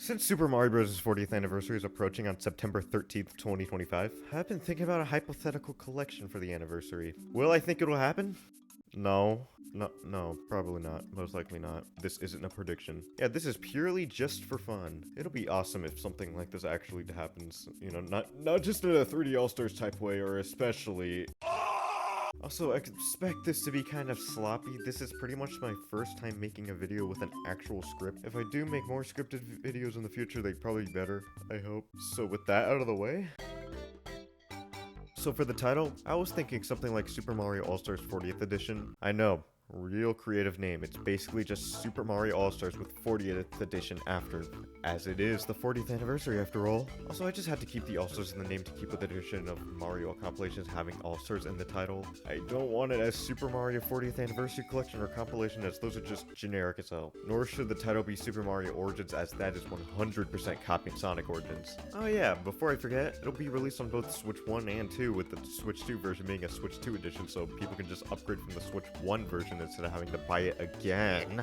Since Super Mario Bros.' 40th anniversary is approaching on September 13th, 2025, I've been thinking about a hypothetical collection for the anniversary. Will I think it'll happen? No. No, probably not. Most likely not. This isn't a prediction. Yeah, this is purely just for fun. It'll be awesome if something like this actually happens. You know, not just in a 3D All-Stars type way, or especially... Also, I expect this to be kind of sloppy. This is pretty much my first time making a video with an actual script. If I do make more scripted videos in the future, they'd probably be better, I hope. So with that out of the way... So for the title, I was thinking something like Super Mario All-Stars 40th Edition. I know, real creative name. It's basically just Super Mario All-Stars with 40th Edition after, as it is the 40th anniversary after all. Also, I just had to keep the All-Stars in the name to keep with the tradition of Mario compilations having All-Stars in the title. I don't want it as Super Mario 40th Anniversary Collection or Compilation, as those are just generic as hell. Nor should the title be Super Mario Origins, as that is 100% copying Sonic Origins. Oh yeah, before I forget, it'll be released on both Switch 1 and 2, with the Switch 2 version being a Switch 2 edition, so people can just upgrade from the Switch 1 version instead of having to buy it again.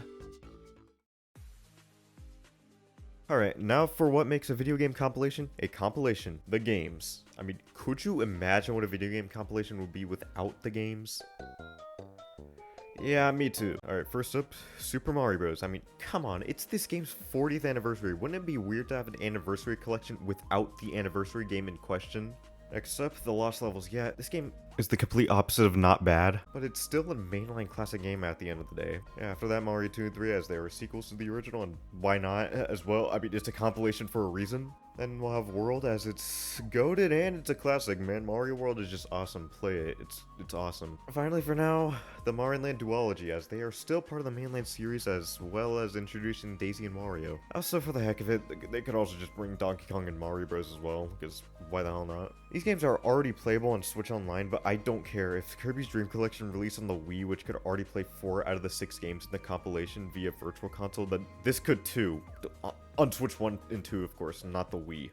Alright, now for what makes a video game compilation a compilation. The games. I mean, could you imagine what a video game compilation would be without the games? Yeah, me too. Alright, first up, Super Mario Bros. I mean, come on, it's this game's 40th anniversary. Wouldn't it be weird to have an anniversary collection without the anniversary game in question? Except the Lost Levels. Yeah, this game is the complete opposite of not bad, but it's still a mainline classic game at the end of the day. Yeah, after that, Mario 2 and 3, as they were sequels to the original, and why not as well? I mean, it's a compilation for a reason. Then we'll have World, as it's goated and it's a classic, man. Mario World is just awesome. Play it. It's awesome. Finally, for now, the Mario Land duology, as they are still part of the mainland series, as well as introducing Daisy and Mario. Also, for the heck of it, they could also just bring Donkey Kong and Mario Bros. As well, because why the hell not? These games are already playable on Switch Online, but I don't care. If Kirby's Dream Collection released on the Wii, which could already play 4 out of the 6 games in the compilation via Virtual Console, then this could too. On Switch 1 and 2, of course, not the Wii.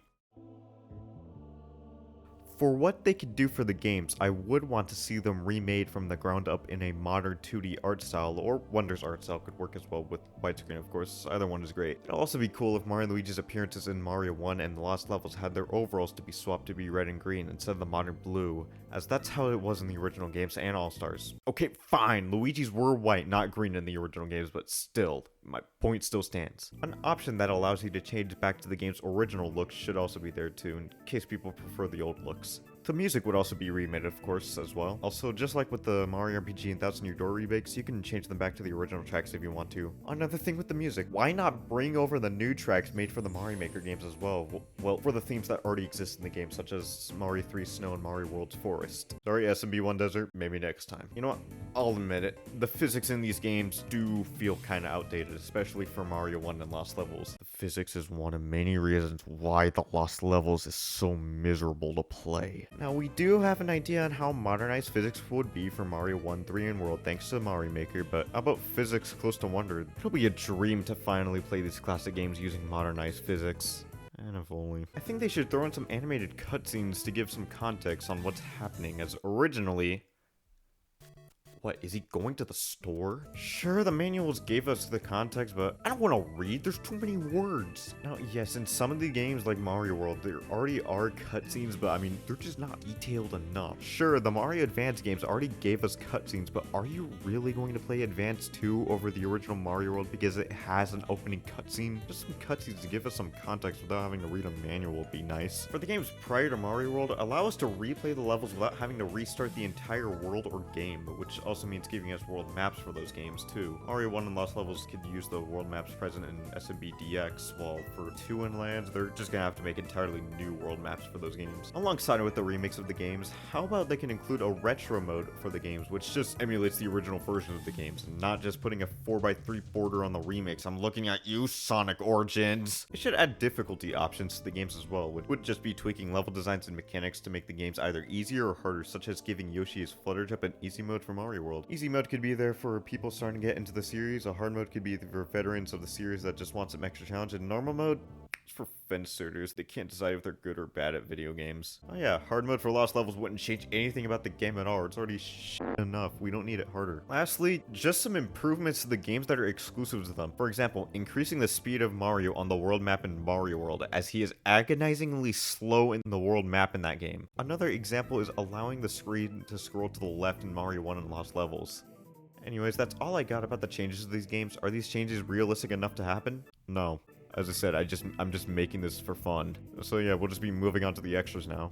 For what they could do for the games, I would want to see them remade from the ground up in a modern 2D art style, or Wonder's art style could work as well with widescreen, of course. Either one is great. It'd also be cool if Mario and Luigi's appearances in Mario 1 and the Lost Levels had their overalls to be swapped to be red and green instead of the modern blue, as that's how it was in the original games and All-Stars. Okay, fine, Luigi's were white, not green in the original games, but still, my point still stands. An option that allows you to change back to the game's original look should also be there too, in case people prefer the old looks. The music would also be remade, of course, as well. Also, just like with the Mario RPG and Thousand Year Door remakes, you can change them back to the original tracks if you want to. Another thing with the music, why not bring over the new tracks made for the Mario Maker games as well? Well, for the themes that already exist in the game, such as Mario 3 Snow and Mario World's Forest. Sorry, SMB1 Desert, maybe next time. You know what? I'll admit it. The physics in these games do feel kind of outdated, especially for Mario 1 and Lost Levels. The physics is one of many reasons why the Lost Levels is so miserable to play. Now, we do have an idea on how modernized physics would be for Mario 1, 3, and World thanks to Mario Maker, but how about physics close to Wonder? It'll be a dream to finally play these classic games using modernized physics. And if only. I think they should throw in some animated cutscenes to give some context on what's happening, as originally... What, is he going to the store? Sure, the manuals gave us the context, but I don't want to read. There's too many words. Now, yes, in some of the games like Mario World, there already are cutscenes, but I mean, they're just not detailed enough. Sure, the Mario Advance games already gave us cutscenes, but are you really going to play Advance 2 over the original Mario World because it has an opening cutscene? Just some cutscenes to give us some context without having to read a manual would be nice. For the games prior to Mario World, allow us to replay the levels without having to restart the entire world or game, which also means giving us world maps for those games too. Mario 1 and Lost Levels could use the world maps present in SMB DX, while for 2 and Lands, they're just gonna have to make entirely new world maps for those games. Alongside with the remakes of the games, how about they can include a retro mode for the games, which just emulates the original versions of the games, and not just putting a 4x3 border on the remakes. I'm looking at you, Sonic Origins! It should add difficulty options to the games as well, which would just be tweaking level designs and mechanics to make the games either easier or harder, such as giving Yoshi his flutter jump in easy mode for Mario World. Easy mode could be there for people starting to get into the series, a hard mode could be for veterans of the series that just want some extra challenge, and normal mode, Just for fence sitters, they can't decide if they're good or bad at video games. Oh yeah, hard mode for lost levels wouldn't change anything about the game at all. It's already enough. We don't need it harder. Lastly, just some improvements to the games that are exclusive to them. For example, increasing the speed of Mario on the world map in Mario World, as he is agonizingly slow in the world map in that game. Another example is allowing the screen to scroll to the left in Mario 1 and Lost Levels. Anyways, that's all I got about the changes to these games. Are these changes realistic enough to happen? No. As I said, I'm just making this for fun. So yeah, we'll just be moving on to the extras now.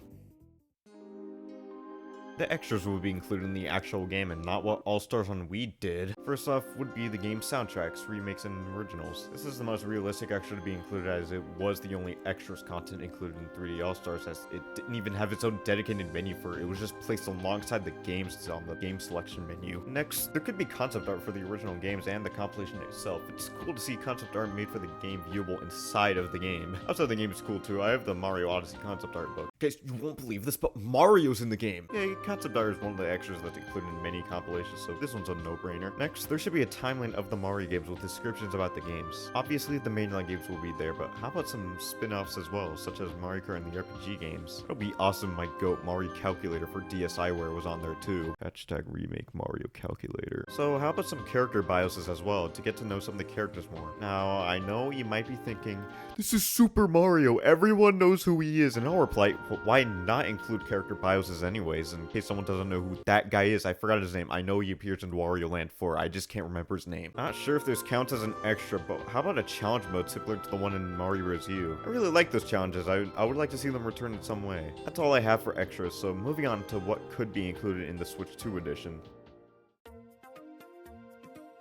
The extras will be included in the actual game and not what All-Stars on Wii did. First off would be the game's soundtracks, remakes, and originals. This is the most realistic extra to be included, as it was the only extras content included in 3D All-Stars, as it didn't even have its own dedicated menu for it. It was just placed alongside the games on the game selection menu. Next, there could be concept art for the original games and the compilation itself. It's cool to see concept art made for the game viewable inside of the game. Outside the game is cool too. I have the Mario Odyssey concept art book. Guys, you won't believe this, but Mario's in the game! Yeah, concept art is one of the extras that's included in many compilations, so this one's a no-brainer. Next, there should be a timeline of the Mario games with descriptions about the games. Obviously, the mainline games will be there, but how about some spin-offs as well, such as Mario Kart and the RPG games? It would be awesome my GOAT Mario Calculator for DSiWare was on there too. Hashtag remake Mario Calculator. So how about some character bioses as well, to get to know some of the characters more? Now, I know you might be thinking, this is Super Mario, everyone knows who he is, and I'll reply, well, why not include character bioses anyways, in case someone doesn't know who that guy is. I forgot his name. I know he appears in Wario Land 4. I just can't remember his name. Not sure if this counts as an extra, but how about a challenge mode similar to the one in Mario Bros. U? I really like those challenges. I would like to see them return in some way. That's all I have for extras, so moving on to what could be included in the Switch 2 edition.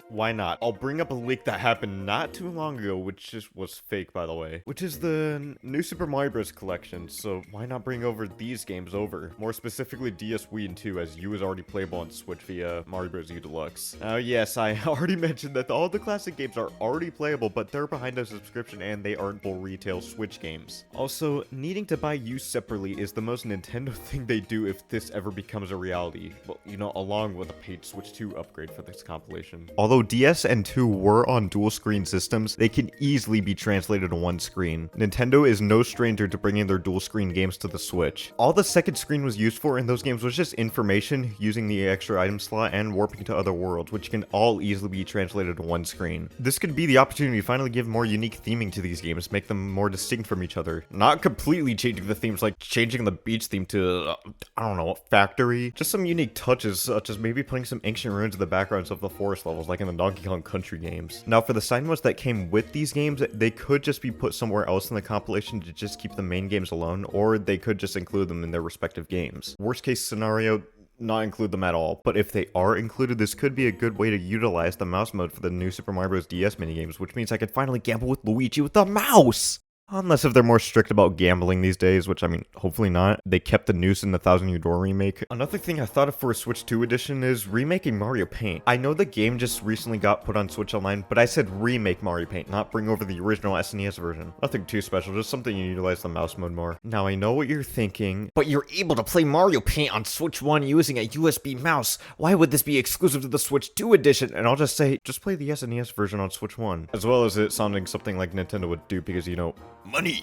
Why not? I'll bring up a leak that happened not too long ago, which just was fake, by the way, which is the new Super Mario Bros. Collection, so why not bring over these games over? More specifically DS, Wii, and 2, as U is already playable on Switch via Mario Bros. U Deluxe. Now, yes, I already mentioned that all the classic games are already playable, but they're behind a subscription and they aren't full retail Switch games. Also, needing to buy U separately is the most Nintendo thing they do if this ever becomes a reality. Well, you know, along with a paid Switch 2 upgrade for this compilation. Although DS and 2 were on dual screen systems, they can easily be translated to one screen. Nintendo is no stranger to bringing their dual screen games to the Switch. All the second screen was used for in those games was just information, using the extra item slot, and warping to other worlds, which can all easily be translated to one screen. This could be the opportunity to finally give more unique theming to these games, make them more distinct from each other. Not completely changing the themes, like changing the beach theme to, I don't know, factory. Just some unique touches, such as maybe putting some ancient ruins in the backgrounds of the forest levels, like in the Donkey Kong Country games. Now, for the side modes that came with these games, they could just be put somewhere else in the compilation to just keep the main games alone, or they could just include them in their respective games. Worst case scenario, not include them at all. But if they are included, this could be a good way to utilize the mouse mode for the new Super Mario Bros. DS minigames, which means I could finally gamble with Luigi with the mouse! Unless if they're more strict about gambling these days, which I mean, hopefully not. They kept the noose in the Thousand Year Door remake. Another thing I thought of for a Switch 2 edition is remaking Mario Paint. I know the game just recently got put on Switch Online, but I said remake Mario Paint, not bring over the original SNES version. Nothing too special, just something you utilize the mouse mode more. Now I know what you're thinking, but you're able to play Mario Paint on Switch 1 using a USB mouse. Why would this be exclusive to the Switch 2 edition? And I'll just say, just play the SNES version on Switch 1. As well as it sounding something like Nintendo would do because, you know, money!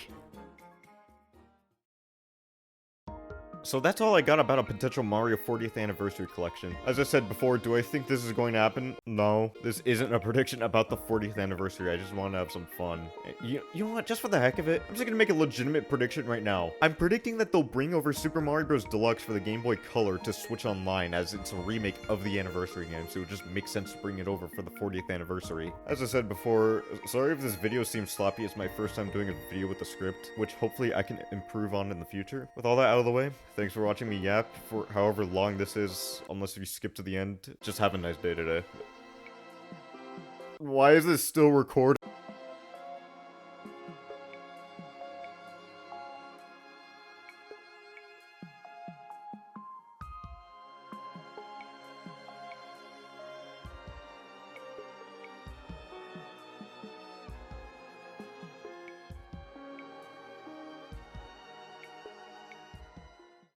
So that's all I got about a potential Mario 40th Anniversary collection. As I said before, do I think this is going to happen? No, this isn't a prediction about the 40th anniversary. I just want to have some fun. You know what? Just for the heck of it, I'm just gonna make a legitimate prediction right now. I'm predicting that they'll bring over Super Mario Bros. Deluxe for the Game Boy Color to Switch Online, as it's a remake of the anniversary game, so it just makes sense to bring it over for the 40th anniversary. As I said before, sorry if this video seems sloppy. It's my first time doing a video with a script, which hopefully I can improve on in the future. With all that out of the way, thanks for watching me yap for however long this is, unless if you skip to the end. Just have a nice day today. Why is this still recording?